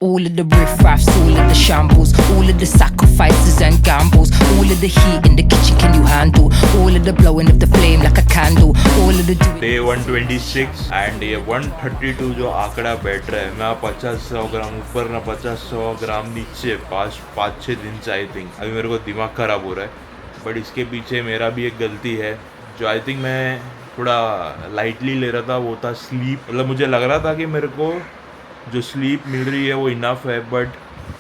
All of the riff-raffs, all of the shambles, all of the sacrifices and gambles, all of the heat in the kitchen can you handle, all of the blowing of the flame like a candle, all of the doing... day 126 and ये 132 जो आंकड़ा बैठ रहा है, ना 50-100 ग्राम ऊपर ना 50-100 ग्राम नीचे, 5-6 दिन से आई थिंक। अभी मेरे को दिमाग ख़राब हो रहा है, बट इसके पीछे मेरा भी एक गलती है जो आई थिंक मैं थोड़ा लाइटली ले रहा था। वो था स्लीप। मतलब मुझे लग रहा था कि मेरे को जो स्लीप मिल रही है वो इनफ है, बट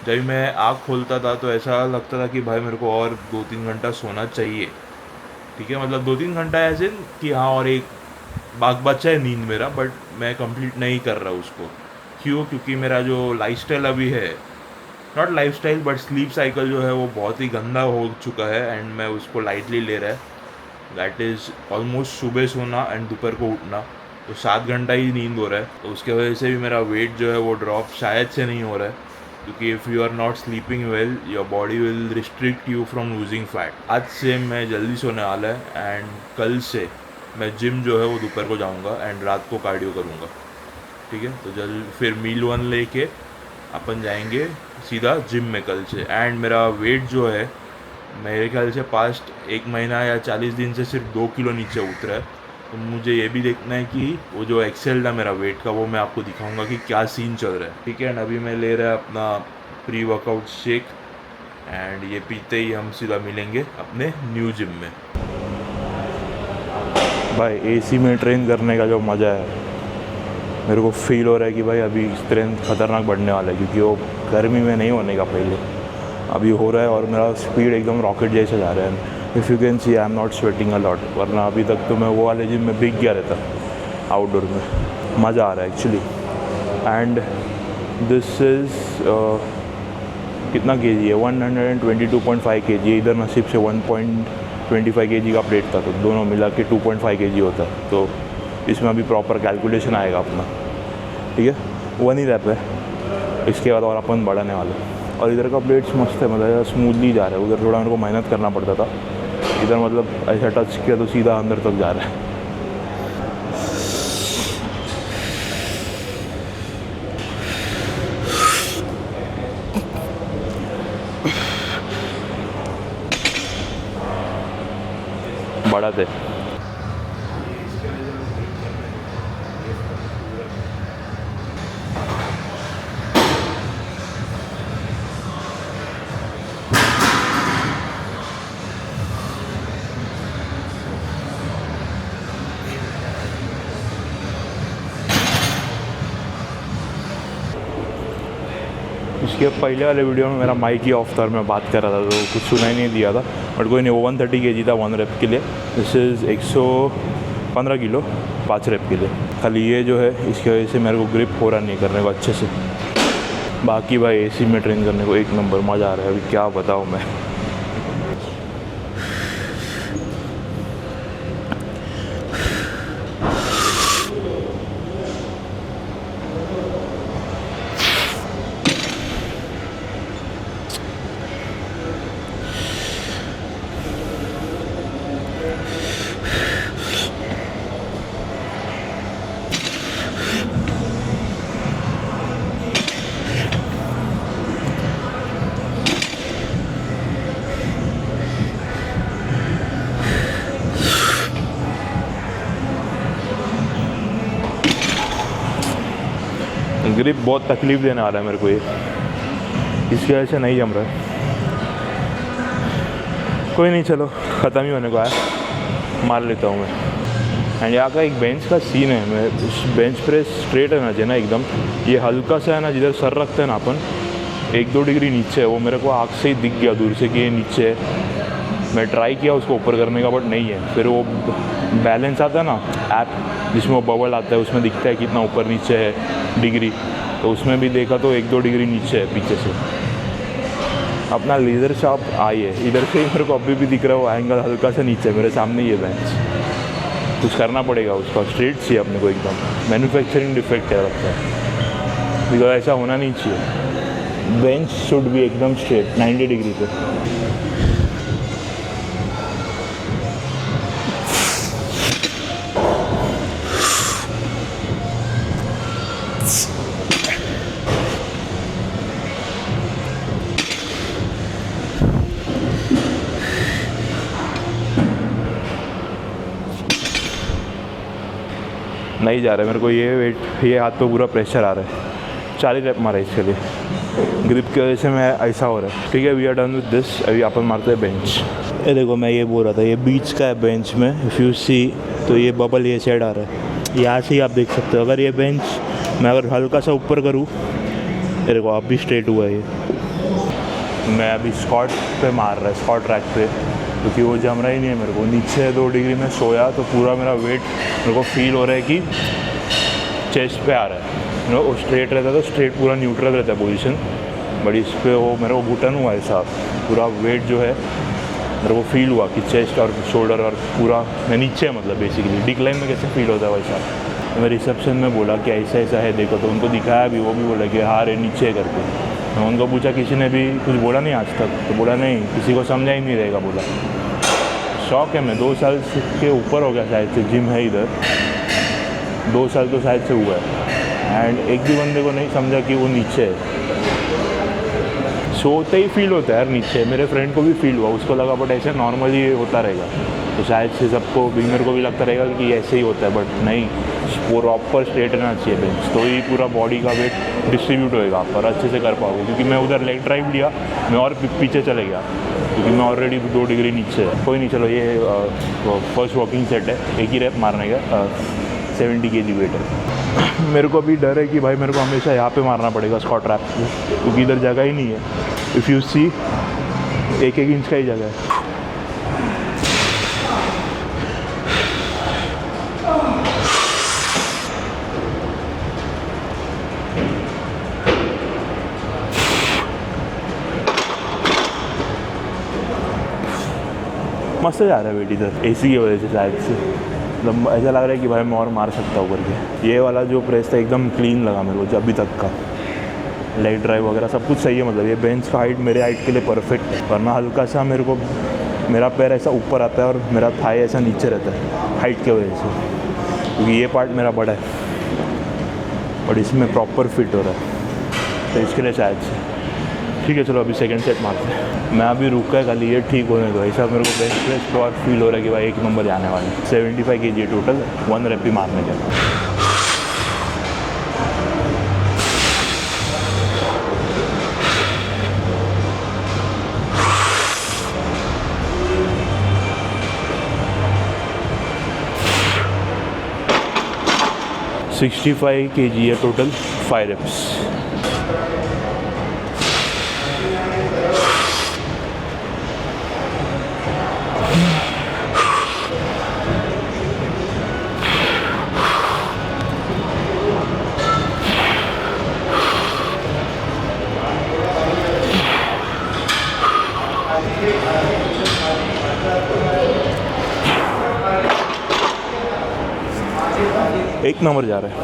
जब मैं आँख खोलता था तो ऐसा लगता था कि भाई मेरे को और 2-3 घंटा सोना चाहिए। ठीक है, मतलब 2-3 घंटा ऐसे कि हाँ और एक बाग बच्चा है नींद मेरा, बट मैं कंप्लीट नहीं कर रहा उसको। क्यों? क्योंकि मेरा जो लाइफस्टाइल अभी है, not lifestyle but sleep cycle जो है वो बहुत ही गंदा हो चुका है एंड मैं उसको लाइटली ले रहा है। दैट इज़ ऑलमोस्ट सुबह सोना एंड दोपहर को उठना, तो 7 घंटा ही नींद हो रहा है। तो उसके वजह से भी मेरा वेट जो है वो ड्रॉप शायद से नहीं हो रहा है, क्योंकि if you are not sleeping well your body will restrict you from losing fat. आज से मैं जल्दी सोने वाला है एंड कल से मैं जिम जो है वो दोपहर को जाऊंगा एंड रात को कार्डियो करूंगा। ठीक है, तो जल्द फिर मील वन लेके अपन जाएंगे सीधा जिम में कल से। एंड मेरा वेट जो है मेरे ख्याल से पास्ट 1 महीना या 40 दिन से सिर्फ 2 किलो नीचे उतरा है। तो मुझे ये भी देखना है कि वो जो एक्सेल था मेरा वेट का, वो मैं आपको दिखाऊंगा कि क्या सीन चल रहा है। ठीक है, एंड अभी मैं ले रहा है अपना प्री वर्कआउट शेक एंड ये पीते ही हम सीधा मिलेंगे अपने न्यू जिम में। भाई एसी में ट्रेन करने का जो मज़ा है, मेरे को फील हो रहा है कि भाई अभी स्ट्रेंथ खतरनाक बढ़ने वाला है, क्योंकि वो गर्मी में नहीं होने का पहले अभी हो रहा है और मेरा स्पीड एकदम रॉकेट जैसे जा रहा है। If you can C I am not sweating a lot, वरना अभी तक तो मैं वो वाले जिम में भीग गया रहता आउटडोर में। मज़ा आ रहा है एक्चुअली। एंड दिस इज़ कितना केजी है? 122.5 केजी। इधर नसीब से 1.25 केजी का प्लेट था, तो दोनों मिला के 2.5 केजी होता है। तो इसमें अभी प्रॉपर कैलकुलेशन आएगा अपना। ठीक है, 1 ही रैप है, इसके बाद और अपन बढ़ाने वाले। और इधर का प्लेट्स मस्त है, मतलब स्मूथली जा रहा है। उधर थोड़ा मेरे को मेहनत करना पड़ता था, इधर मतलब ऐसा टच किया तो सीधा अंदर तक जा रहा है। बड़ा थे। इसके पहले वाले वीडियो में मेरा माइक ही ऑफ था और मैं बात कर रहा था, तो कुछ सुनाई नहीं दिया था। बट कोई नहीं, वो 130 केजी था 1 रेप के लिए। दिस इज़ 115 किलो 5 रेप के लिए। खाली ये जो है इसकी वजह से मेरे को ग्रिप हो रहा नहीं करने को अच्छे से। बाकी भाई एसी में ट्रेन करने को एक नंबर मज़ा आ रहा है। अभी क्या बताऊँ मैं। ग्रिप बहुत तकलीफ़ देने आ रहा है मेरे को ये, इसकी वजह से नहीं जम रहा है। कोई नहीं, चलो ख़त्म ही होने को आया, मार लेता हूँ मैं। एंड यहाँ का एक बेंच का सीन है, मैं बेंच प्रेस स्ट्रेट है ना एकदम, ये हल्का सा है ना, जिधर सर रखते हैं ना अपन 1-2 डिग्री नीचे है। वो मेरे को आँख से ही दिख गया दूर से कि ये नीचे है। मैं ट्राई किया उसको ऊपर करने का, बट नहीं है। फिर वो बैलेंस आता है ना ऐप जिसमें वो बबल आता है, उसमें दिखता है कितना ऊपर नीचे है डिग्री, तो उसमें भी देखा तो 1-2 डिग्री नीचे है पीछे से। अपना लेज़र शॉप आई है, इधर से ही मेरे को अभी भी दिख रहा है वो एंगल हल्का सा नीचे है मेरे सामने। ये बेंच कुछ करना पड़ेगा उसका, स्ट्रेट चाहिए अपने को एकदम। मैन्युफैक्चरिंग डिफेक्ट है लगता है, बिकॉज ऐसा होना नहीं चाहिए। बेंच शुड भी एकदम स्ट्रेट 90 डिग्री पे। नहीं जा रहा है मेरे को, ये वेट ये हाथ पे पूरा प्रेशर आ रहा है। 40 रैप मारा इसके लिए, ग्रिप की वजह से मैं ऐसा हो रहा है। ठीक है, we are done with this. अभी अपन मारते हैं बेंच। ये देखो मैं ये बोल रहा था, ये बीच का है बेंच में, इफ़ यू सी तो ये बबल ये साइड आ रहा है, यहाँ से ही आप देख सकते हो। अगर ये बेंच मैं अगर हल्का सा ऊपर करूँ, ये देखो अब भी स्ट्रेट हुआ है ये। मैं अभी स्क्वाट पे मार रहा है, स्क्वाट ट्रैक पे, क्योंकि वो जम रहा ही नहीं है मेरे को। नीचे 2 डिग्री में सोया तो पूरा मेरा वेट मेरे को फील हो रहा है कि चेस्ट पे आ रहा है। वो स्ट्रेट रहता तो स्ट्रेट पूरा न्यूट्रल रहता है पोजीशन, बट इस पर वो मेरे को घुटन हुआ है साहब। पूरा वेट जो है मेरे को फील हुआ कि चेस्ट और शोल्डर और पूरा मैं नीचे, मतलब बेसिकली डिक्लाइन में कैसे फील होता है वैसा। तो मैं रिसेप्शन में बोला कि ऐसा ऐसा है देखो, तो उनको दिखाया भी, वो भी बोला कि हाँ रे नीचे करके। मैं उनको पूछा किसी ने भी कुछ बोला नहीं आज तक, तो बोला नहीं, किसी को समझा ही नहीं रहेगा बोला। शौक है, मैं 2 साल के ऊपर हो गया शायद से, जिम है इधर 2 साल तो शायद से हुआ है, एंड एक भी बंदे को नहीं समझा कि वो नीचे है। सोते ही फील होता है यार नीचे, मेरे फ्रेंड को भी फील हुआ, उसको लगा बट ऐसे नॉर्मली होता रहेगा, तो शायद से सबको बिगनर को भी लगता रहेगा कि ऐसे ही होता है, बट नहीं, वो प्रॉपर स्ट्रेट रहना चाहिए बेंच, तो ही पूरा बॉडी का वेट डिस्ट्रीब्यूट होएगा आप पर, अच्छे से कर पाओगे। क्योंकि मैं उधर लेग ड्राइव लिया, मैं और पीछे चले गया, क्योंकि मैं ऑलरेडी 2 डिग्री नीचे है। कोई नहीं, चलो ये फर्स्ट वॉकिंग सेट है, एक ही रैप मारने का, 70 kg वेट है। मेरे को अभी डर है कि भाई मेरे को हमेशा यहाँ पे मारना पड़ेगा स्क्वाट ट्रैप, क्योंकि इधर जगह ही नहीं है। इफ़ यू सी 1-1 इंच का ही जगह है। मस्त जा रहा है वेट इधर, एसी की वजह से शायद से, मतलब ऐसा लग रहा है कि भाई मैं और मार सकता हूँ करके। ये वाला जो प्रेस था एकदम क्लीन लगा मेरे को अभी तक का, लेग ड्राइव वगैरह सब कुछ सही है। मतलब ये बेंच का हाइट मेरे हाइट के लिए परफेक्ट है, वरना हल्का सा मेरे को मेरा पैर ऐसा ऊपर आता है और मेरा थाई ऐसा नीचे रहता है हाइट की वजह से, क्योंकि ये पार्ट मेरा बड़ा है और इसमें प्रॉपर फिट हो रहा है, तो इसके लिए शायद से। ठीक है, चलो अभी सेकंड सेट मारते हैं। मैं अभी रुका है, खाली ये ठीक होने दो। ऐसा मेरे को बेंच प्रेस तो और फील हो रहा है कि भाई 1 नंबर जाने वाले। 75 kg टोटल, 1 रैप ही मारने का। $65 kg है टोटल, 5 reps। एक नंबर जा रहा है।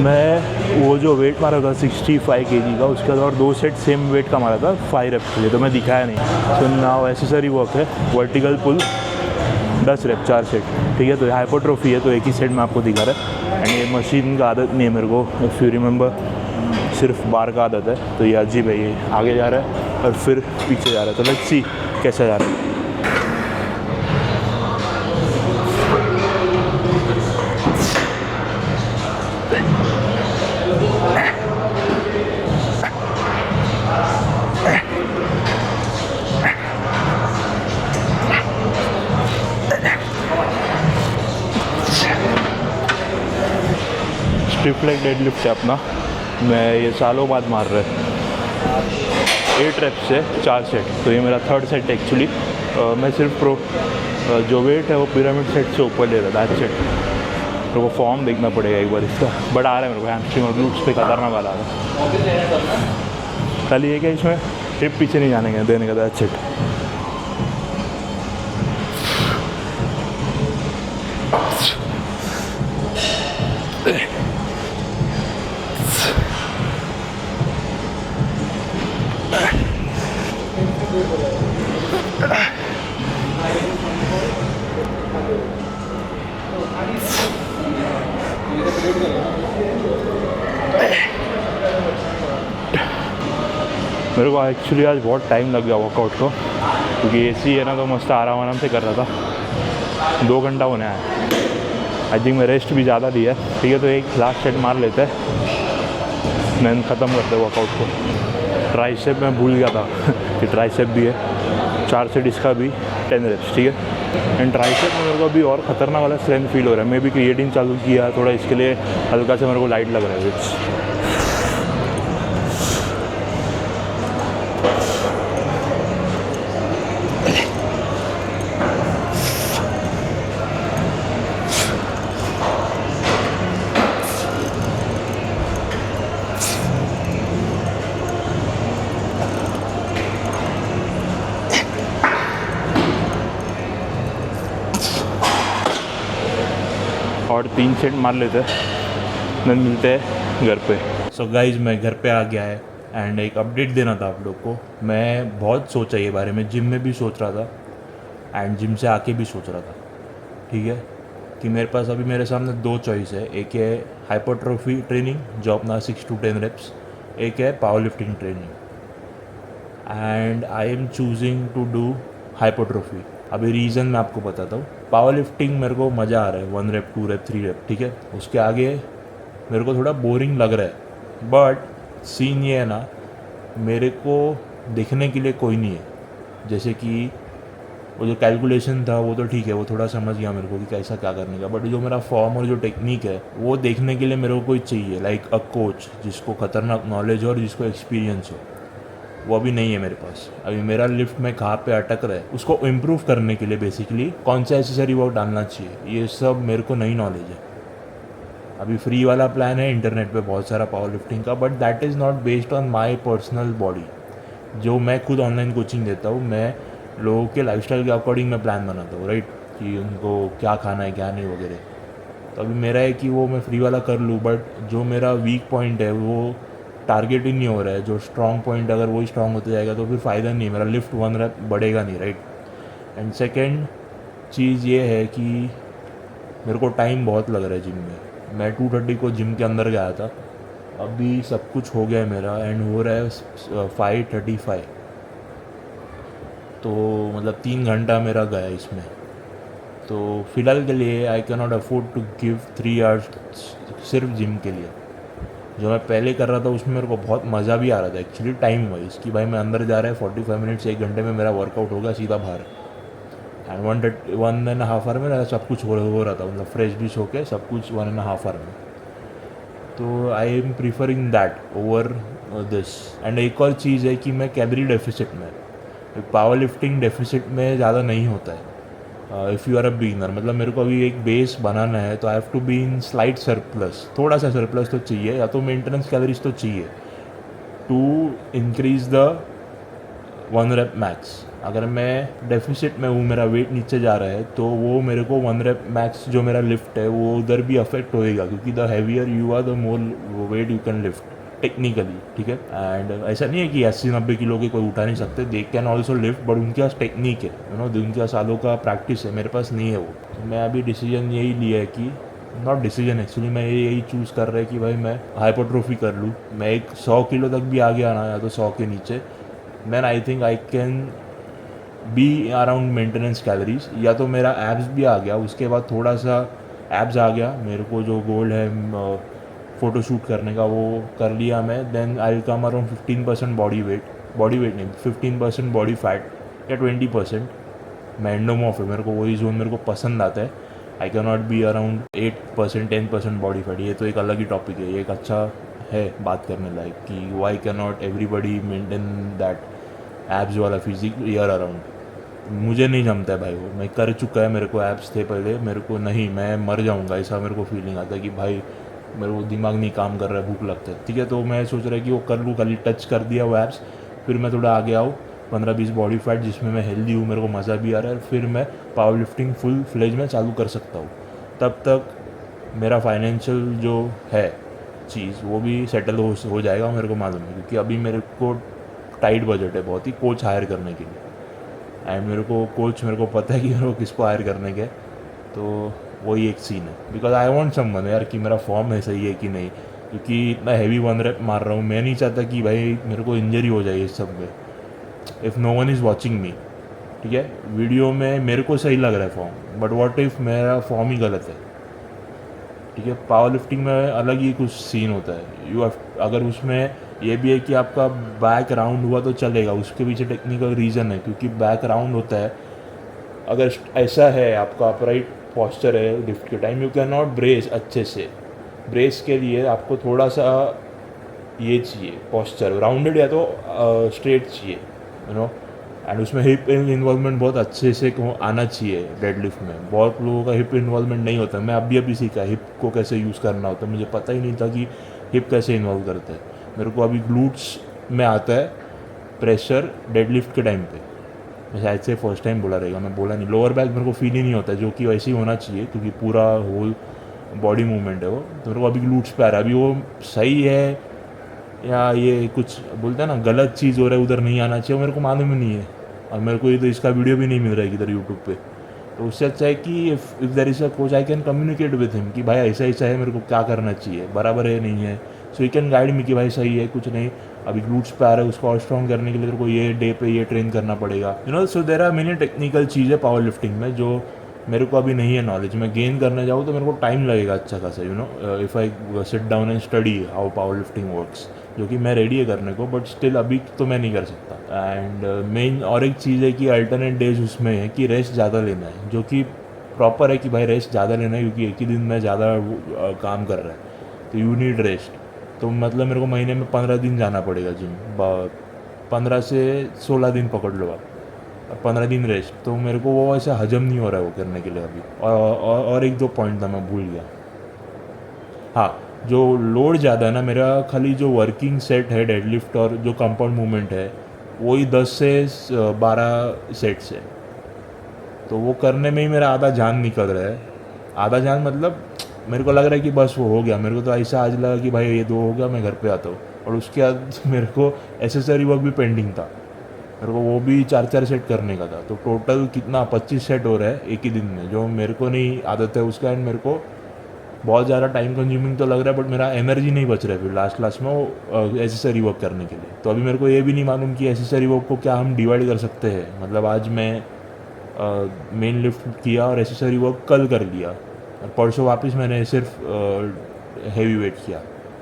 मैं वो जो वेट मारा था 65 kg का, उसके बाद और 2 सेट सेम वेट का मारा था 5 रेप के लिए, तो मैं दिखाया नहीं। तो नाउ एसेसरी वर्क है, वर्टिकल पुल 10 रेप 4 सेट। ठीक है, तो ये हाइपरट्रोफी है, तो एक ही सेट में आपको दिखा रहा है। एंड ये मशीन का आदत नहीं है मेरे को, इफ़ यू रिमेंबर, सिर्फ बार का आदत है, तो ये अजीब है। ये आगे जा रहा है और फिर पीछे जा रहा है, तो लेट्स सी कैसा जा रहा है। स्टिफ लेग डेडलिफ्ट है अपना, मैं ये सालों बाद मार रहा है। 8 रेप्स से 4 सेट, तो ये मेरा 3rd सेट एक्चुअली। मैं सिर्फ जो वेट है वो पिरामिड सेट से ऊपर ले रहा था। सेट मेरे को फॉर्म देखना पड़ेगा एक बार इसका, बट आ रहा है मेरे को हैमस्ट्रिंग और ग्लूट्स पे खतरनाक वाला आ रहा है। खाली ये क्या इसमें टिप पीछे नहीं जाने का देने का था। सेट मेरे को एक्चुअली आज बहुत टाइम लग गया वर्कआउट को, क्योंकि एसी है ना, तो मस्त आराम से कर रहा था। 2 घंटा होने आया। आई थिंक मैं रेस्ट भी ज़्यादा दिया है। ठीक है, तो एक लास्ट सेट मार लेते हैं, देन ख़त्म करते हैं वर्कआउट को। ट्राइसेप मैं भूल गया था कि ट्राइसेप भी है, 4 सेट इसका भी 10 रेप्स। ठीक है, एंड ट्राइसेप में मेरे को अभी और ख़तरनाक वाला स्ट्रेंथ फील हो रहा है। मैं भी क्रिएटिन चालू किया थोड़ा, इसके लिए हल्का से मेरे को लाइट लग रहा है विक्स। और 3 सेट मार लेते हैं, देन मिलते हैं घर पे। सो गाइज मैं घर पे आ गया है एंड एक अपडेट देना था आप लोग को। मैं बहुत सोचा ये बारे में, जिम में भी सोच रहा था एंड जिम से आके भी सोच रहा था। ठीक है, कि मेरे पास अभी मेरे सामने 2 चॉइस है। एक है हाइपरट्रोफी ट्रेनिंग जो अपना 6 to 10 रेप्स, एक है power lifting training and I am choosing to do hypertrophy. अभी रीज़न मैं आपको बताता हूँ। पावर लिफ्टिंग मेरे को मज़ा आ रहा है, 1 रेप 2 रेप 3 रेप। ठीक है, उसके आगे मेरे को थोड़ा बोरिंग लग रहा है। बट सीन ये है ना, मेरे को देखने के लिए कोई नहीं है। जैसे कि वो जो कैलकुलेशन था वो तो ठीक है, वो थोड़ा समझ गया मेरे को कि कैसा क्या करने का। बट जो मेरा फॉर्म और जो टेक्निक है वो देखने के लिए मेरे को कोई चाहिए, लाइक अ कोच जिसको खतरनाक नॉलेज हो और जिसको एक्सपीरियंस हो। वो अभी नहीं है मेरे पास। अभी मेरा लिफ्ट में कहाँ पे अटक रहा है उसको इम्प्रूव करने के लिए बेसिकली कौन सा एसेसरी वर्क डालना चाहिए, ये सब मेरे को नई नॉलेज है। अभी फ्री वाला प्लान है इंटरनेट पे बहुत सारा पावर लिफ्टिंग का, but that is not based on my personal body. जो मैं खुद ऑनलाइन कोचिंग देता हूँ, मैं लोगों के लाइफस्टाइल के अकॉर्डिंग मैं प्लान बनाता हूँ, राइट, कि उनको क्या खाना है क्या नहीं वगैरह। तो अभी मेरा है कि वो मैं फ्री वाला कर लूँ, बट जो मेरा वीक पॉइंट है वो टारगेट ही नहीं हो रहा है। जो स्ट्रॉन्ग पॉइंट अगर वही स्ट्रॉन्ग होता जाएगा तो फिर फ़ायदा नहीं है, मेरा लिफ्ट 1 रेप बढ़ेगा नहीं, राइट। एंड सेकेंड चीज़ ये है कि मेरे को टाइम बहुत लग रहा है जिम में। मैं 2:30 को जिम के अंदर गया था, अभी सब कुछ हो गया है मेरा एंड हो रहा है 5:35। तो मतलब 3 घंटा मेरा गया इसमें। तो फ़िलहाल के लिए I can not afford to give 3 hours सिर्फ जिम के लिए। जो मैं पहले कर रहा था उसमें मेरे को बहुत मज़ा भी आ रहा था एक्चुअली, टाइम वाइज कि भाई मैं अंदर जा रहा है 45 मिनट्स 1 घंटे में मेरा वर्कआउट होगा सीधा बाहर। एंड 1.5 आवर में मेरा सब कुछ हो रहा था, मतलब फ्रेश भी हो के सब कुछ 1.5 आवर में। तो I am preferring that over this. And एक और चीज़ है कि मैं कैलोरी डेफिसिट में, पावर लिफ्टिंग डेफिसिट में ज़्यादा नहीं होता है। If you are a beginner, मतलब मेरे को अभी एक बेस बनाना है तो I have to be in slight surplus, थोड़ा सा सरप्लस तो चाहिए, या तो मेंटेनेंस कैलोरीज तो चाहिए to increase the 1 rep max. अगर मैं डेफिसिट में हूँ, मेरा वेट नीचे जा रहा है, तो वो मेरे को 1 रेप मैक्स जो मेरा लिफ्ट है वो उधर भी अफेक्ट होएगा, क्योंकि the heavier you are the more weight you can lift technically. ठीक है, एंड ऐसा नहीं है कि 80-90 किलो के कोई उठा नहीं सकते, they can also lift, but उनके पास टेक्निक है, यू नो, उनके सालों का प्रैक्टिस है, मेरे पास नहीं है वो। तो मैं अभी डिसीजन यही लिया है कि नॉट डिसीजन एक्चुअली, मैं यही चूज़ कर रहा है कि भाई मैं हाइपरट्रोफी कर लूँ। मैं एक 100 किलो तक भी आ गया ना, या तो 100 के नीचे, then I think I can be around maintenance calories. या तो मेरा एब्स भी आ गया, उसके बाद थोड़ा सा एब्स आ गया, मेरे को जो गोल है फ़ोटो शूट करने का वो कर लिया मैं, then I will come around 15% body weight नहीं 15% बॉडी फैट या 20%। मैं एंडोमॉर्फ है, मेरे को वही जोन मेरे को पसंद आता है। आई can not be around 8% 10% body fat. ये तो एक अलग ही टॉपिक है, ये एक अच्छा है बात करने लायक कि why can not everybody maintain that abs वाला फिजिक ईयर अराउंड। मुझे नहीं जमता है भाई, वो मैं कर चुका है, मेरे को एब्स थे पहले, मेरे को नहीं, मैं मर जाऊँगा ऐसा मेरे को फीलिंग आता है कि भाई मेरे को दिमाग नहीं काम कर रहा है, भूख लगता है। ठीक है, तो मैं सोच रहा है कि वो कर लूँ, खाली टच कर दिया वो एब्स, फिर मैं थोड़ा आगे आऊँ 15-20 बॉडी फैट जिसमें मैं हेल्दी हूँ, मेरे को मज़ा भी आ रहा है, फिर मैं पावर लिफ्टिंग फुल फ्लेज में चालू कर सकता हूँ। तब तक मेरा फाइनेंशियल जो है चीज़ वो भी सेटल हो जाएगा, मेरे को मालूम है, क्योंकि अभी मेरे को टाइट बजट है बहुत ही कोच हायर करने के लिए। एंड मेरे को पता है कि मेरे को किसको हायर करने के, तो वही एक सीन है। बिकॉज आई वॉन्ट समवन यार कि मेरा फॉर्म है सही है कि नहीं, क्योंकि इतना हैवी 1 रेप मार रहा हूँ, मैं नहीं चाहता कि भाई मेरे को इंजरी हो जाए इस सब में, if no one is watching me. ठीक है, वीडियो में मेरे को सही लग रहा है फॉर्म, बट व्हाट इफ़ मेरा फॉर्म ही गलत है। ठीक है, पावर लिफ्टिंग में अलग ही कुछ सीन होता है। अगर उसमें ये भी है कि आपका बैक राउंड हुआ तो चलेगा, उसके पीछे टेक्निकल रीज़न है, क्योंकि बैक राउंड होता है। अगर ऐसा है आपका अपराइट पॉस्चर है लिफ्ट के time, you can not brace अच्छे से। ब्रेस के लिए आपको थोड़ा सा ये चाहिए पॉस्चर राउंडेड या तो स्ट्रेट चाहिए, यू नो। एंड उसमें हिप इन्वॉल्वमेंट बहुत अच्छे से आना चाहिए डेडलिफ्ट में। बहुत लोगों का हिप इन्वॉल्वमेंट नहीं होता। मैं अभी सीखा हिप को कैसे यूज़ करना होता है, मुझे पता ही नहीं था कि हिप कैसे इन्वॉल्व करते हैं। मेरे को अभी ग्लूट्स में आता है प्रेशर डेडलिफ्ट के टाइम पे। मैं शायद से फर्स्ट टाइम बोला रहेगा, मैं बोला नहीं। लोअर बैक मेरे को फील ही नहीं होता, जो कि वैसे ही होना चाहिए क्योंकि पूरा होल बॉडी मूवमेंट है वो। तो मेरे को अभी ग्लूट्स पे आ रहा है। अभी वो सही है या ये कुछ बोलते हैं ना गलत चीज़ हो रहा है, उधर नहीं आना चाहिए, वो मेरे को मालूम ही नहीं है। और मेरे को ये तो इसका वीडियो भी नहीं मिल रहा है इधर यूट्यूब पे। तो उससे अच्छा है कि if there is a coach I can communicate with him कि भाई ऐसा ऐसा है, मेरे को क्या करना चाहिए, बराबर है नहीं है। So you can guide me कि भाई सही है, कुछ नहीं अभी ग्लूट्स पे आ रहा है, उसको और स्ट्रॉन्ग करने के लिए तेरे को ये डे पे ये ट्रेन करना पड़ेगा, you know. So there are many technical चीज़ें पावर लिफ्टिंग में जो मेरे को अभी नहीं है नॉलेज। मैं गेन करने जाऊँ तो मेरे को टाइम लगेगा अच्छा खासा, you know, if I sit down and study how power lifting works, जो कि मैं रेडी है करने को, बट स्टिल अभी तो मैं नहीं कर सकता। एंड मेन और एक चीज़ है कि अल्टरनेट डेज उसमें है कि रेस्ट ज़्यादा लेना है, जो कि प्रॉपर है कि भाई रेस्ट ज़्यादा लेना है, क्योंकि एक ही दिन में ज़्यादा काम कर रहा है तो यू नीड रेस्ट। तो मतलब मेरे को महीने में 15 दिन जाना पड़ेगा जिम, 15 से 16 दिन पकड़ लो आप, 15 दिन रेस्ट। तो मेरे को वो ऐसा हजम नहीं हो रहा है वो करने के लिए अभी। और एक दो पॉइंट था मैं भूल गया। हाँ, जो लोड ज़्यादा है ना मेरा, खाली जो वर्किंग सेट है डेडलिफ्ट और जो कंपाउंड मूवमेंट है वही 10 से 12 सेट्स है। तो वो करने में ही मेरा आधा जान निकल रहा है। आधा जान मतलब मेरे को लग रहा है कि बस वो हो गया। मेरे को तो ऐसा आज लगा कि भाई ये 2 हो गया, मैं घर पे आता हूँ। और उसके बाद मेरे को एसेसरी वर्क भी पेंडिंग था, मेरे को वो भी 4 सेट करने का था। तो टोटल कितना 25 सेट हो रहा है एक ही दिन में, जो मेरे को नहीं आदत है उसका। एंड मेरे को बहुत ज़्यादा टाइम कंज्यूमिंग तो लग रहा है, बट मेरा एनर्जी नहीं बच रहा है फिर लास्ट में वो एसेसरी वर्क करने के लिए। तो अभी मेरे को ये भी नहीं मालूम कि एसेसरी वर्क को क्या हम डिवाइड कर सकते हैं। मतलब आज मैं मेन लिफ्ट किया और एसेसरी वर्क कल कर लिया, और परसों वापस मैंने सिर्फ हैवी वेट किया।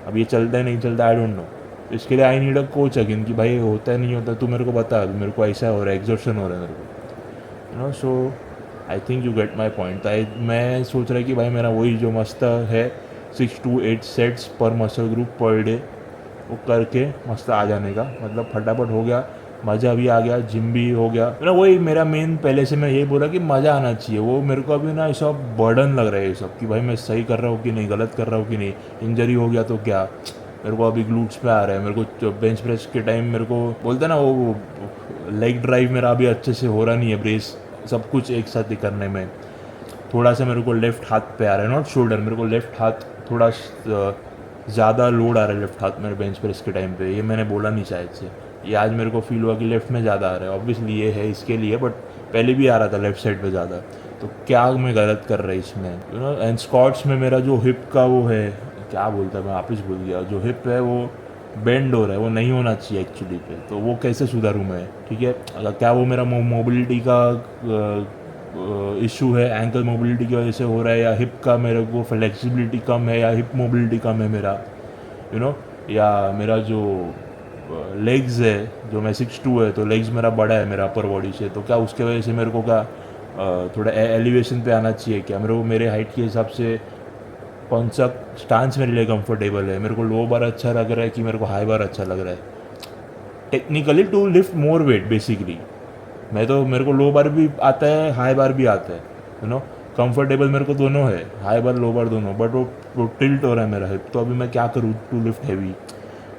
अब ये चलता है नहीं चलता आई डोंट नो। तो इसके लिए I need a coach again कि भाई होता है नहीं होता, तू मेरे को बता, मेरे को ऐसा हो रहा है, एग्जॉर्शन हो रहा है मेरे को, you know. So I think you get my point. मैं सोच रहा है कि भाई मेरा वही जो मस्त है 6 to 8 सेट्स पर मसल ग्रुप पर डे, वो करके मस्त आ जाने का। मतलब फटाफट हो गया, मज़ा भी आ गया, जिम भी हो गया, ना। वही मेरा मेन पहले से मैं ये बोला कि मज़ा आना चाहिए। वो मेरे को अभी ना ये सब बर्डन लग रहा है ये सब, कि भाई मैं सही कर रहा हूँ कि नहीं, गलत कर रहा हूँ कि नहीं, इंजरी हो गया तो क्या। मेरे को अभी ग्लूट्स पे आ रहा है, मेरे को बेंच प्रेस के टाइम मेरे को बोलते ना वो लेग ड्राइव मेरा अभी अच्छे से हो रहा नहीं है, ब्रेस सब कुछ एक साथ ही करने में। थोड़ा सा मेरे को लेफ़्ट हाथ पे आ रहा है, नॉट शोल्डर, मेरे को लेफ़्ट हाथ थोड़ा ज़्यादा लोड आ रहा है लेफ़्ट हाथ मेरे बेंच प्रेस के टाइम पे। ये मैंने बोला नहीं शायद से, ये आज मेरे को फील हुआ कि लेफ़्ट में ज़्यादा आ रहा है। ऑब्वियसली ये है इसके लिए, बट पहले भी आ रहा था लेफ़्ट साइड पे ज़्यादा। तो क्या मैं गलत कर रहा है इसमें, यू नो। एंड स्क्वाट्स में मेरा जो हिप का वो है, क्या बोलता है मैं वापस भूल गया, जो हिप है वो बेंड हो रहा है, वो नहीं होना चाहिए एक्चुअली पे। तो वो कैसे सुधारूँ मैं, ठीक है। अगर क्या वो मेरा मोबिलिटी का इशू है, एंकल मोबिलिटी की वजह से हो रहा है, या हिप का मेरे को फ्लेक्सिबिलिटी कम है, या हिप मोबिलिटी कम है मेरा, यू नो। या मेरा जो लेग्स है, जो मैं 6'2" है, तो लेग्स मेरा बड़ा है मेरा अपर बॉडी से, तो क्या उसके वजह से मेरे को क्या थोड़ा एलिवेशन पे आना चाहिए क्या। मेरे को मेरे हाइट के हिसाब से कौन सा स्टांस मेरे लिए कंफर्टेबल है। मेरे को लो बार अच्छा लग रहा है कि मेरे को हाई बार अच्छा लग रहा है, technically to lift more weight basically. मैं तो मेरे को लो बार भी आता है, हाई बार भी आता है, यू नो। कंफर्टेबल मेरे को दोनों है, हाई बार लो बार दोनों, बट वो टिल्ट हो रहा है मेरा हिप। तो अभी मैं क्या करूँ टू लिफ्ट हैवी,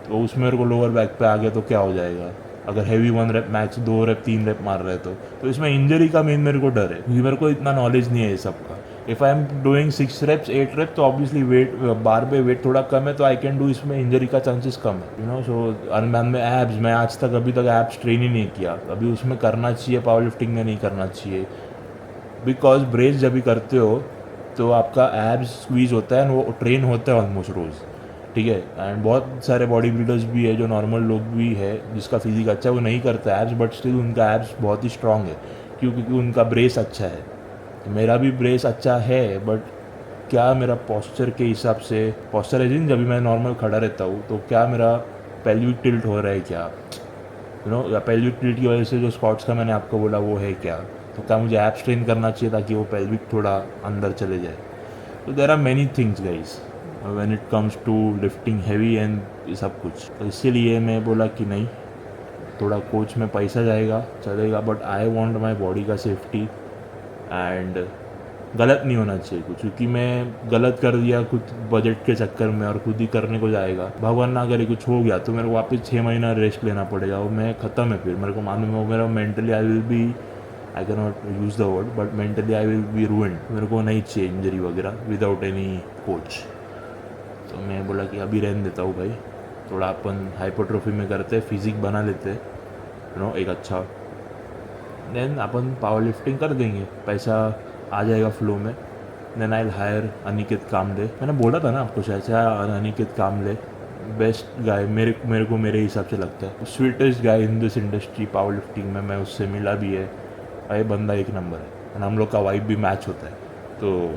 तो उसमें मेरे को लोअर बैक पे आ गया तो क्या हो जाएगा अगर heavy 1 rep max 2 rape 3 rape मार रहे तो इसमें इंजरी का मेन मेरे को डर है, क्योंकि मेरे को इतना नॉलेज नहीं है ये सब का। If I am doing 6 reps 8 reps तो ऑब्वियसली वेट बार पे वेट थोड़ा कम है, तो आई कैन डू, इसमें इंजरी का चांसेस कम है, यू नो। सो अनमैन में एब्स, मैं आज तक अभी तक एब्स ट्रेन ही नहीं किया, अभी उसमें करना चाहिए, पावर लिफ्टिंग में नहीं करना चाहिए। बिकॉज ब्रेस जब भी करते हो तो आपका एब्स स्क्वीज होता है, वो ट्रेन होता है ऑलमोस्ट रोज़। ठीक है। एंड बहुत सारे बॉडी बिल्डर्स भी है जो नॉर्मल लोग भी है जिसका फिजिक अच्छा है, वो नहीं करता एब्स, बट स्टिल उनका एब्स बहुत ही स्ट्रांग है क्योंकि उनका ब्रेस अच्छा है। तो मेरा भी ब्रेस अच्छा है, बट क्या मेरा पोस्चर के हिसाब से, पोस्चर है जब भी मैं नॉर्मल खड़ा रहता हूँ तो क्या मेरा पेल्विक टिल्ट हो रहा है क्या, यू नो, या पेल्विक टिल्ट की वजह से जो स्क्वाट्स का मैंने आपको बोला वो है क्या, तो क्या मुझे एब्स ट्रेन करना चाहिए ताकि वो पेल्विक थोड़ा अंदर चले जाए। तो there are many things guys when it comes to lifting heavy and ये सब कुछ। तो इसीलिए मैं बोला कि नहीं, थोड़ा कोच में पैसा जाएगा चलेगा, but I want my body का सेफ्टी एंड गलत नहीं होना चाहिए कुछ, क्योंकि मैं गलत कर दिया खुद बजट के चक्कर में और खुद ही करने को जाएगा, भगवान ना करे कुछ हो गया तो मेरे को वापस 6 महीना रेस्ट लेना पड़ेगा और मैं ख़त्म है। फिर मेरे को मालूम है मेरा mentally I will be, I can not use the word, but mentally I will be ruined. मेरे को नहीं चाहिए इंजरी वगैरह विदाउट एनी कोच। तो मैं बोला कि अभी रहने देता हूँ भाई, थोड़ा अपन हाइपरट्रोफी में करते, फिजिक बना लेते, यू नो, एक अच्छा, देन अपन पावर लिफ्टिंग कर देंगे, पैसा आ जाएगा फ्लो में। Then I will hire Aniket Kamle. मैंने बोला था ना आपको शायद से, अनिकेत कामले बेस्ट गाय मेरे को मेरे हिसाब से लगता है, sweetest guy in this industry power lifting में। मैं उससे मिला भी है, भाई बंदा एक नंबर है, और हम लोग का वाइब भी मैच होता है। तो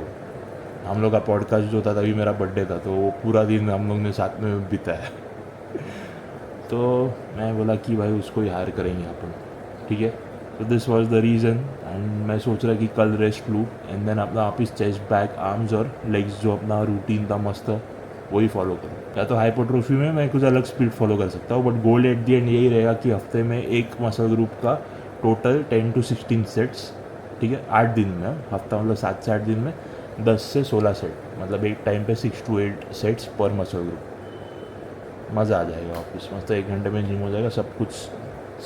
हम लोग का पॉडकास्ट जो था तभी मेरा बर्थडे था, तो वो पूरा दिन हम लोग ने साथ में बिताया। तो मैं बोला कि भाई उसको ही हायर करेंगे अपन, ठीक है। तो this was the reason, and मैं सोच रहा कि कल रेस्ट लूँ एंड देन अपना वापस चेस्ट, बैक, आर्म्स और लेग्स जो अपना रूटीन था मस्त वही फॉलो करूँ। या तो हाइपरट्रोफी में मैं कुछ अलग स्पीड फॉलो कर सकता हूँ, but goal at the and यही रहेगा कि हफ्ते में एक मसल ग्रुप का टोटल 10 to 16 सेट्स, ठीक है, 8 दिन में, हफ्ता मतलब 7 से 8 दिन में 10 से 16 सेट, मतलब एक टाइम पे 6 to 8 सेट्स पर मसल ग्रुप। मज़ा आ जाएगा वापस, मस्त 1 घंटे में जिम हो जाएगा, सब कुछ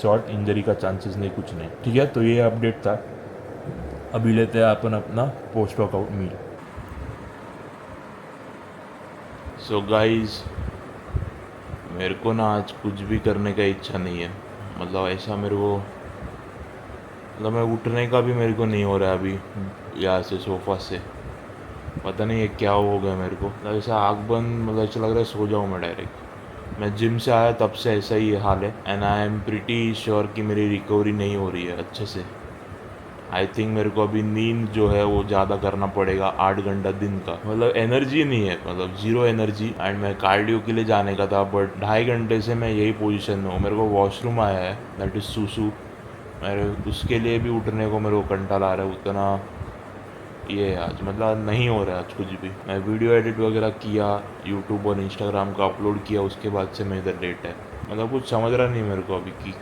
शॉर्ट, इंजरी का चांसेस नहीं, कुछ नहीं, ठीक है। तो ये अपडेट था। अभी लेते हैं अपन अपना post workout meal. So guys, मेरे को ना आज कुछ भी करने का इच्छा नहीं है, मतलब ऐसा मेरे को, मतलब मैं उठने का भी मेरे को नहीं हो रहा है अभी यहाँ से, सोफ़ा से, पता नहीं है क्या हो गया मेरे को, मतलब ऐसा आँख बंद, मतलब ऐसा लग रहा है सो जाऊँ मैं डायरेक्ट। मैं जिम से आया तब से ऐसा ही हाल है, and I am pretty sure कि मेरी रिकवरी नहीं हो रही है अच्छे से। आई थिंक मेरे को अभी नींद जो है वो ज़्यादा करना पड़ेगा, 8 घंटा दिन का, मतलब एनर्जी नहीं है, मतलब ज़ीरो एनर्जी। एंड मैं कार्डियो के लिए जाने का था, बट 2.5 घंटे से मैं यही पोजीशन में हूँ। मेरे को वॉशरूम आया है, दैट इज़ सुसु, मेरे उसके लिए भी उठने को मेरे को कंटाला आ रहा है उतना। ये आज मतलब नहीं हो रहा है आज कुछ भी। मैं वीडियो एडिट वगैरह किया, यूट्यूब और इंस्टाग्राम का अपलोड किया, उसके बाद से मैं इधर लेट है, मतलब कुछ समझ रहा नहीं मेरे को अभी कि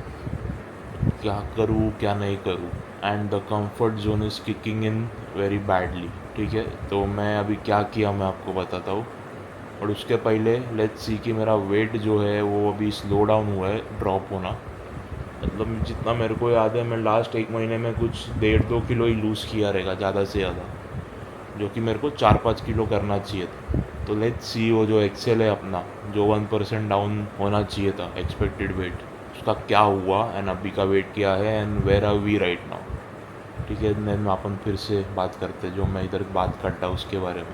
क्या करूँ क्या नहीं करूँ। And the comfort zone is kicking in very badly, ठीक है। तो मैं अभी क्या किया मैं आपको बताता हूँ, और उसके पहले लेट्स सी कि मेरा वेट जो है वो अभी स्लो डाउन हुआ है, ड्रॉप होना, मतलब जितना मेरे को याद है मैं लास्ट 1 महीने में कुछ 1.5-2 किलो ही लूज़ किया रहेगा ज़्यादा से ज़्यादा, जो कि मेरे को 4-5 किलो करना चाहिए था। तो लेट्स सी वो जो एक्सेल है अपना, जो 1% डाउन होना चाहिए था एक्सपेक्टेड वेट, उसका क्या हुआ एंड अभी का वेट क्या है and where are we right now, ठीक है। देन अपन फिर से बात करते जो मैं इधर बात करता उसके बारे में।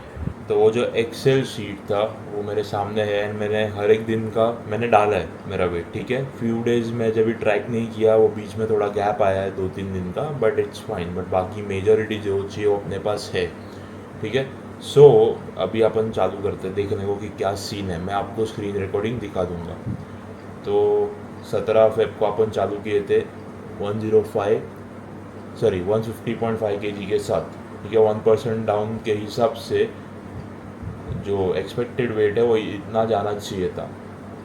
तो वो जो एक्सेल शीट था वो मेरे सामने है, एंड मैंने हर एक दिन का मैंने डाला है मेरा वेट, ठीक है। फ्यू डेज़ में जब भी ट्रैक नहीं किया, वो बीच में थोड़ा गैप आया है 2-3 दिन का, बट इट्स फाइन, बट बाकी मेजॉरिटी जो चाहिए वो अपने पास है, ठीक है। सो अभी अपन चालू करते हैं देखने को कि क्या सीन है, मैं आपको स्क्रीन रिकॉर्डिंग दिखा दूंगा। तो 17 फेब को अपन चालू किए थे 150.5 kg के साथ, ठीक है। 1% डाउन के हिसाब से जो एक्सपेक्टेड वेट है वो इतना जाना चाहिए था,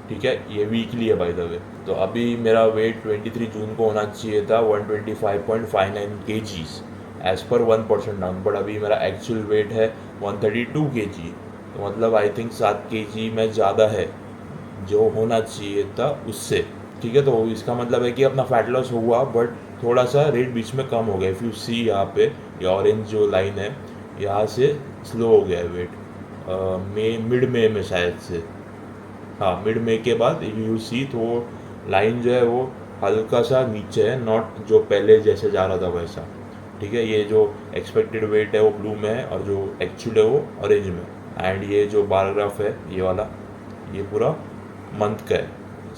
ठीक है। ये वीकली है बाय द वे। तो अभी मेरा वेट 23 जून को होना चाहिए था 125.59 kgs as per 1% down, but अभी मेरा एक्चुअल वेट है 132 kg, तो मतलब आई थिंक 7 kg में ज़्यादा है जो होना चाहिए था उससे, ठीक है। तो इसका मतलब है कि अपना फैट लॉस हुआ, बट थोड़ा सा रेट बीच में कम हो गया। इफ़ यू सी यहाँ पे ये ऑरेंज जो लाइन है, यहाँ से स्लो हो गया है वेट मिड मई में शायद से, हाँ मिड मई के बाद इफ़ यू सी तो लाइन जो है वो हल्का सा नीचे है, नॉट जो पहले जैसे जा रहा था वैसा, ठीक है। ये जो एक्सपेक्टेड वेट है वो ब्लू में है और जो एक्चुअल है वो ऑरेंज में। एंड ये जो बार ग्राफ है ये वाला, ये पूरा मंथ का है,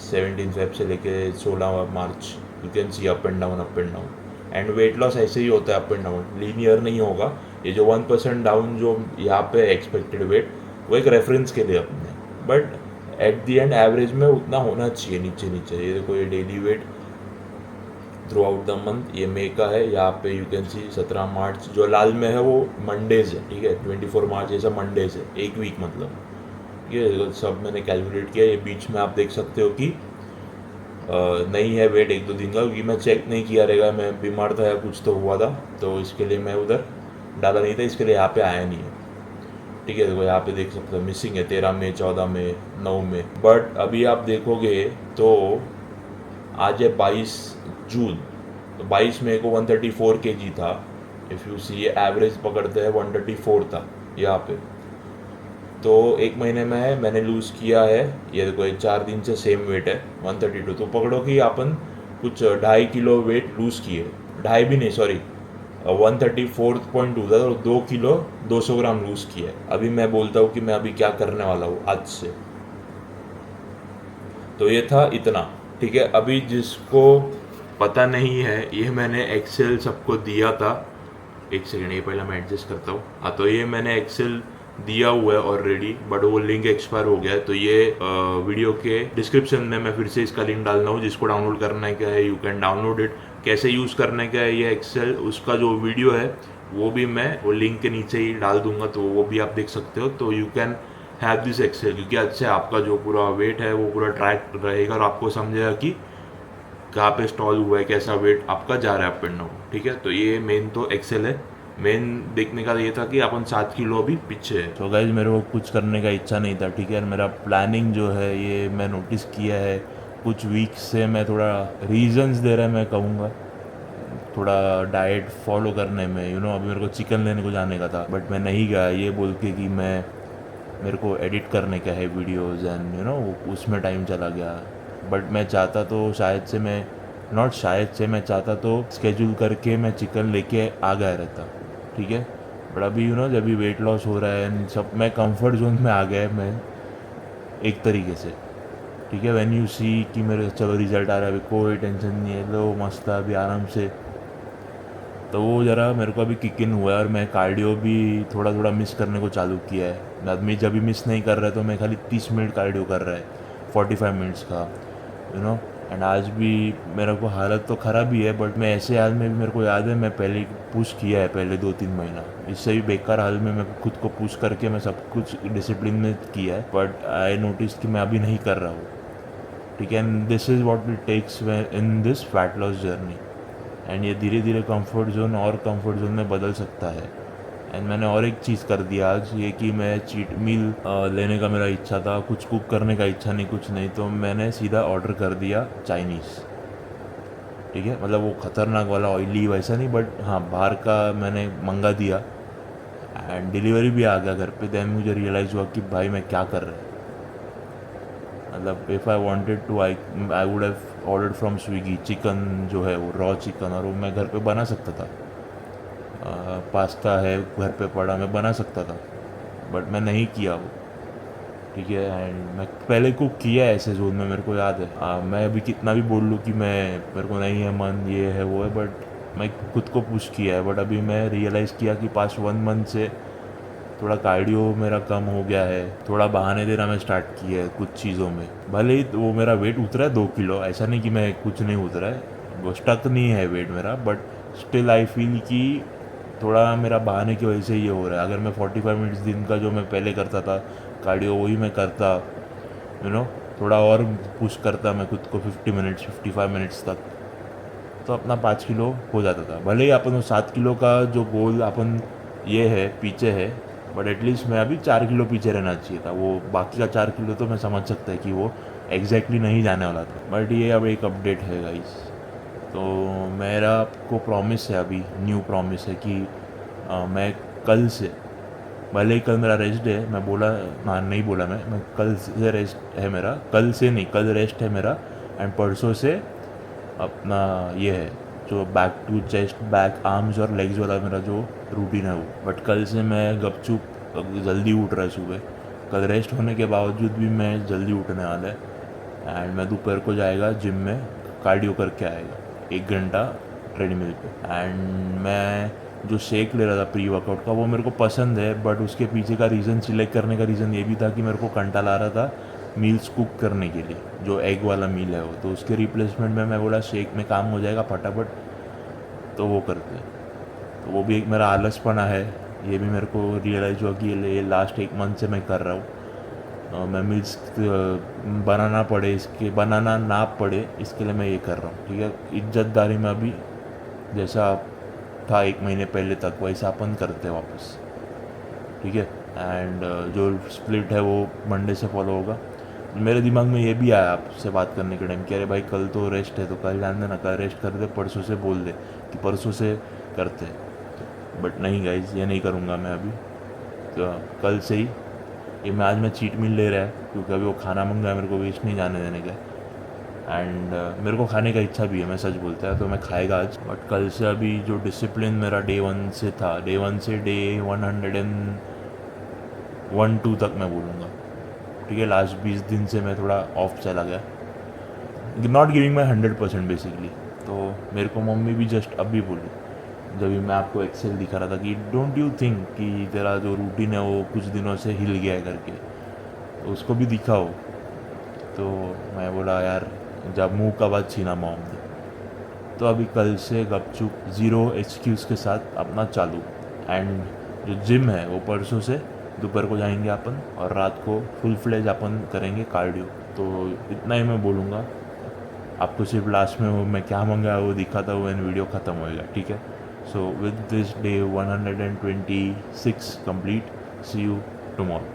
17 फेब से लेके 16 March. You can see up and down, up and down. And weight loss ऐसे ही होता है, अप एंड डाउन, लीनियर नहीं होगा। ये जो 1% डाउन जो यहाँ पे एक्सपेक्टेड वेट, वो एक रेफरेंस के लिए अपने, but at the end average में उतना होना चाहिए नीचे नीचे। ये देखो ये daily wait through out the month, ये मई का है। यहाँ पे यू कैन सी 17 मार्च जो लाल में है वो मंडेज है, ठीक है। 24 मार्च ये सब मंडेज है, एक वीक मतलब। ये सब मैंने कैलकुलेट किया। ये बीच में आप देख सकते हो कि नहीं है वेट 1-2 दिन का, क्योंकि मैं चेक नहीं किया रहेगा, मैं बीमार था या कुछ तो हुआ था, तो इसके लिए मैं उधर डाला नहीं था, इसके लिए यहाँ पे आया नहीं है, ठीक है। देखो यहाँ पे देख सकते हो मिसिंग है 13 मई, 14 मई, 9 मई। बट अभी आप देखोगे तो आज है 22 जून, तो 22 मई को 134 kg था। इफ़ यू सी एवरेज पकड़ते हैं 134 था यहाँ पे, तो एक महीने में मैंने लूज़ किया है, ये देखो ये 4 दिन से सेम वेट है 132। तो पकड़ो कि अपन कुछ 2.5 किलो वेट लूज़ किए, 2.5 भी नहीं सॉरी, 134.2 था, तो 2 किलो 200 ग्राम लूज़ किया है। अभी मैं बोलता हूँ कि मैं अभी क्या करने वाला हूँ आज से। तो ये था इतना, ठीक है। अभी जिसको पता नहीं है, ये मैंने एक्सेल सबको दिया था। एक सेकेंड, ये पहले मैं एडजस्ट करता हूँ। हाँ, तो ये मैंने एक्सेल दिया हुआ है ऑलरेडी, बट वो लिंक एक्सपायर हो गया है। तो ये वीडियो के डिस्क्रिप्शन में मैं फिर से इसका लिंक डाल रहा हूँ। जिसको डाउनलोड करने का है यू कैन डाउनलोड इट। कैसे यूज़ करने का है ये एक्सेल, उसका जो वीडियो है वो भी मैं वो लिंक के नीचे ही डाल दूंगा, तो वो भी आप देख सकते हो। तो you can have this Excel, क्योंकि अच्छे आपका जो पूरा वेट है वो पूरा ट्रैक रहेगा और आपको समझेगा कि कहाँ पे स्टॉल हुआ है, कैसा वेट आपका जा रहा है अप एंड डाउन, ठीक है। तो ये मेन तो एक्सेल है। मेन देखने का ये था कि अपन 7 किलो अभी पीछे है। तो गाइज मेरे को कुछ करने का इच्छा नहीं था, ठीक है। मेरा प्लानिंग जो है ये मैं नोटिस किया है कुछ वीक से, मैं थोड़ा रीजंस दे रहा है, मैं कहूँगा थोड़ा डाइट फॉलो करने में। अभी मेरे को चिकन लेने को जाने का था, बट मैं नहीं गया, ये बोल के कि मेरे को एडिट करने का है वीडियोज़ एंड उसमें टाइम चला गया। बट मैं चाहता तो मैं चाहता तो स्केड्यूल करके मैं चिकन लेके आ गया रहता, ठीक है। बट अभी जब भी वेट लॉस हो रहा है एंड सब, मैं कंफर्ट जोन में आ गया मैं एक तरीके से, ठीक है। व्हेन यू सी कि मेरे चलो रिजल्ट आ रहा है, अभी कोई टेंशन नहीं है, लो मस्त है अभी आराम से, तो वो ज़रा मेरे को अभी किक इन हुआ है। और मैं कार्डियो भी थोड़ा थोड़ा मिस करने को चालू किया है। आदमी जब भी मिस नहीं कर रहा है तो मैं खाली 30 मिनट कार्डियो कर रहा है, 45 मिनट्स का, एंड आज भी मेरे को हालत तो ख़राब ही है, बट मैं ऐसे हाल में भी मेरे को याद है मैं पहले पुश किया है पहले 2-3 महीना। इससे भी बेकार हाल में मैं खुद को पुश करके मैं सब कुछ डिसिप्लिन में किया है, बट आई नोटिस कि मैं अभी नहीं कर रहा हूँ, ठीक है। And this is what it takes in this fat loss journey. And ये धीरे धीरे कंफर्ट जोन और कंफर्ट जोन में बदल सकता है। एंड मैंने और एक चीज़ कर दिया आज, ये कि मैं चीट मील लेने का मेरा इच्छा था, कुछ कुक करने का इच्छा नहीं, कुछ नहीं, तो मैंने सीधा ऑर्डर कर दिया चाइनीज़, ठीक है। मतलब वो ख़तरनाक वाला ऑयली वैसा नहीं, बट हाँ बाहर का मैंने मंगा दिया एंड डिलीवरी भी आ गया घर पे। देन मुझे रियलाइज़ हुआ कि भाई मैं क्या कर रहा है। मतलब if I wanted to I would have ordered from Swiggy chicken जो है वो रॉ चिकन, और वो मैं घर पे बना सकता था। पास्ता है घर पे पड़ा, मैं बना सकता था, बट मैं नहीं किया वो, ठीक है। एंड मैं पहले कुक किया है ऐसे जोन में, मेरे को याद है। मैं अभी कितना भी बोल लूँ कि मेरे को नहीं है मन, ये है वो है, बट मैं खुद को पुश किया है। बट अभी मैं रियलाइज़ किया कि पास्ट 1 मंथ से थोड़ा कार्डियो मेरा कम हो गया है, थोड़ा बहाने देना मैं स्टार्ट किया है कुछ चीज़ों में। भले ही वो मेरा वेट उतरा है 2 किलो, ऐसा नहीं कि मैं कुछ नहीं उतरा है, वो स्टक नहीं है वेट मेरा, बट स्टिल आई फील कि थोड़ा मेरा बहाने की वजह से ये हो रहा है। अगर मैं 45 मिनट्स दिन का जो मैं पहले करता था कार्डियो, वही मैं करता, थोड़ा और पुश करता मैं खुद को 50 मिनट्स 55 मिनट्स तक, तो अपना 5 किलो हो जाता था। भले ही अपन 7 किलो का जो गोल अपन ये है पीछे है, बट एटलीस्ट मैं अभी 4 किलो पीछे रहना चाहिए था। वो बाकी का 4 किलो तो मैं समझ सकता है कि वो एग्जैक्टली नहीं जाने वाला था, बट ये अब एक अपडेट है गाइस। तो मेरा आपको प्रॉमिस है, अभी न्यू प्रॉमिस है कि मैं कल से, भले ही कल मेरा रेस्ट डे है, मैं बोला ना नहीं बोला मैं कल से रेस्ट है मेरा, कल से नहीं, कल रेस्ट है मेरा। एंड परसों से अपना ये है जो back to chest, back arms और लेग्स वाला मेरा जो रूटीन है वो। बट कल से मैं गपचुप जल्दी उठ रहा है सुबह, कल रेस्ट होने के बावजूद भी मैं जल्दी उठने वाला है एंड मैं दोपहर को जाएगा जिम में कार्डियो करके आएगा 1 घंटा ट्रेडमिल पे। एंड मैं जो शेक ले रहा था प्री वर्कआउट का वो मेरे को पसंद है, बट उसके पीछे का रीज़न सिलेक्ट करने का रीज़न ये भी था कि मेरे को कंटाला आ रहा था मील्स कुक करने के लिए, जो एग वाला मील है वो, तो उसके रिप्लेसमेंट में मैं बोला शेक में काम हो जाएगा फटाफट, तो वो करते हैं। तो वो भी एक मेरा आलसपना है, ये भी मेरे को रियलाइज़ हुआ कि ये लास्ट 1 मंथ से मैं कर रहा हूँ। मैं मील्स बनाना ना पड़े इसके लिए मैं ये कर रहा हूँ, ठीक है। इज्जतदारी में अभी जैसा था 1 महीने पहले तक वैसा अपन करते वापस, ठीक है। एंड जो स्प्लिट है वो मंडे से फॉलो होगा। मेरे दिमाग में ये भी आया आपसे बात करने के टाइम कि अरे भाई कल तो रेस्ट है, तो कल जान देना, कल रेस्ट कर दे, परसों से बोल दे कि परसों से करते। बट नहीं गाइज, ये नहीं करूँगा मैं अभी, तो कल से ही ये मैं आज चीट मील ले रहा है क्योंकि अभी वो खाना मंगा है, मेरे को वेस्ट नहीं जाने देने का। एंड मेरे को खाने का इच्छा भी है, मैं सच बोलता है, तो मैं खाएगा आज। बट कल से अभी जो डिसिप्लिन मेरा डे 1 से था, डे 1 से डे 101-2 तक मैं बोलूँगा, ठीक है। लास्ट 20 दिन से मैं थोड़ा ऑफ चला गया, नॉट गिविंग माई 100% बेसिकली। तो मेरे को मम्मी भी जस्ट अभी बोली जब भी मैं आपको एक्सेल दिखा रहा था कि डोंट यू थिंक कि तेरा जो रूटीन है वो कुछ दिनों से हिल गया है करके, तो उसको भी दिखाओ। तो मैं बोला यार जब मुंह का बात छीना मॉम ने, तो अभी कल से गपचुप 0 एक्सक्यूज़ के साथ अपना चालू। एंड जो जिम है वो परसों से दोपहर को जाएंगे अपन, और रात को फुल फ्लेज अपन करेंगे कार्डियो। तो इतना ही मैं बोलूँगा आपको, सिर्फ लास्ट में वो मैं क्या मंगाया वो दिखाता हुआ एंड वीडियो ख़त्म होएगा, ठीक है। So with this day 126 complete, see you tomorrow.